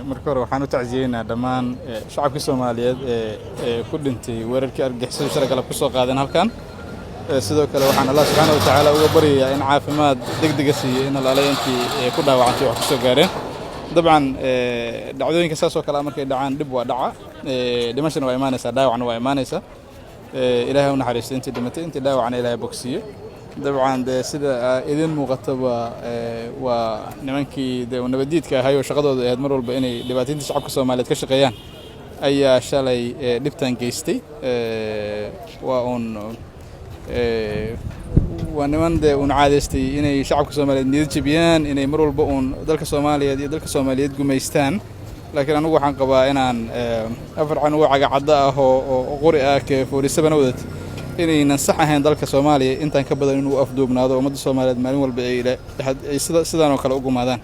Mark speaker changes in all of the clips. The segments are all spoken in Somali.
Speaker 1: marka hore waxaan u tacsiyeynaa dhammaan shacabka Soomaaliyeed ee ku dhintay weerarkii argagixisada shalay galab ku soo qaadeen halkan sidoo kale waxaan Allah subhanahu wa ta'ala uga baryayaa in caafimaad degdeg ah siiyo in alaaleentii ku dhaawacantay wax ku soo gaareen dabcan dhacdooyinka saas oo kale markay dhacaan dib waa dhaca dhimashana waa imaanaysaa dhaawacna waa imaanaysaa ilaahay u naxariisto intii dhimatay intii dhaawacna ilaahay bogsiyo dabcan sida idin muuqataba waa nimankii nabadiidka ahay oo shaqadooda ahayd mar walba inay dhibaataynta shacabka Soomaaliyeed ka shaqeeyaan ayaa shalay dhibtan geystay waa niman caadaystay inay shacabka Soomaaliyeed niyad jabiyaan inay mar walba dalka Soomaaliyeed iyo dalka Soomaaliyeed gumaystaan laakiin anigu waxaan qabaa inaan afar canuga cagacada ah oo qori ah ka 47 wadad inaynan sax ahayn dalka Soomaaliya intaan ka badan inuu afduubnaado ummadda Soomaaliyeed maalin walba ay sidaan oo kale ugu maadaan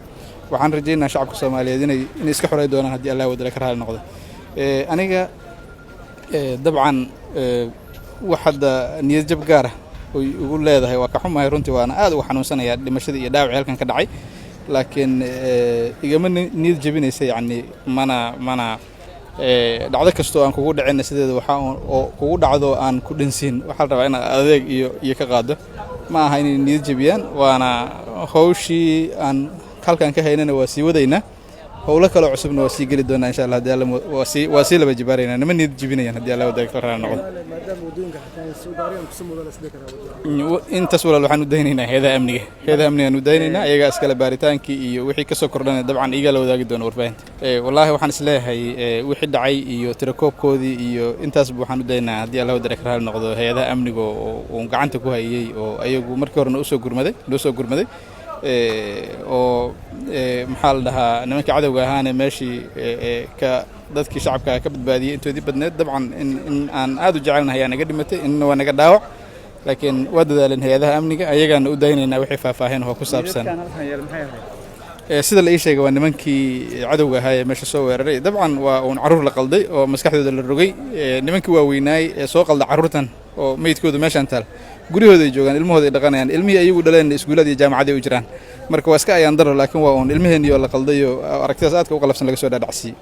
Speaker 1: waxaan rajaynayaa shacabka Soomaaliyeed inay iska xoreey doonaan haddii Allah wadada ka raali noqdo aniga dabcan waxda niyad jab gaar ah oo ugu leedahay waa ka xumahay runtii waana aad u xanuunsanayaa dhimashadii iyo dhaawacii halkan ka dhacay laakiin igama niyad jabinaysa yani mana dhacdo kastoo aan kugu dhacin sideeda waxa oo kugu dhacdo aan ku dhinsiin waxa la rabaa in adeeg iyo ka qaado ma aha in niyad jabiyaan waana hawshii aan halkan ka haynana waa sii wadaynaa hawlo kale cusubna waa sii gali doonaa insha Allah hadii waa sii laba jibaarayna nima niyad jabinayaan hadii Allah wadaag ka raana noqdo maadaama wadooyinka xataa soo gaareen ku sameeyay la sidii karaa intaas walaal waxaan u daynaynaa heedaha amniga u daynaynaa iyaga iskala baaritaankii iyo wixii ka soo kordhanay dabcan iyaga la wadaagi doono warbaahinta wallahi waxaan isleeyahay wixii dhacay iyo tirakoobkoodii iyo intaas waxaan u daynaynaa hadii Allah wadaag ka raana noqdo heedaha amniga oo gacanta ku hayay oo ayagu markii hore noo soo gurmaday oo maxaa la dhahaa nimanka cadawga ahaana meeshii ka dadkii shacabka ka badbaadiyay intoodii badneed dabcan in aan aad u jecelnahay naga dhimatay in waa naga dhaawac laakiin waa dadaaleen hay'adaha amniga ayagana u daynaynaa wixii faahfaahin oo ku saabsan sida la ii sheegay waa nimankii cadawga ahaa ee meesha soo weeraray dabcan waa caruur la qalday oo maskaxdooda la rogay nimankii waa weynaay ee soo qalda caruurtan oo meydkoodu meeshan taal gurigooda ay joogaan ilmahooda ay dhaqanayaan ilmihii ayagu dhaleen iskuulada iyo jaamacada u jiraan marka waa iska ayaan daro laakiin waa ilmiheen iyo la qalday oo aragtidaas aadka u qalafsan laga soo dhaadhacsiiyay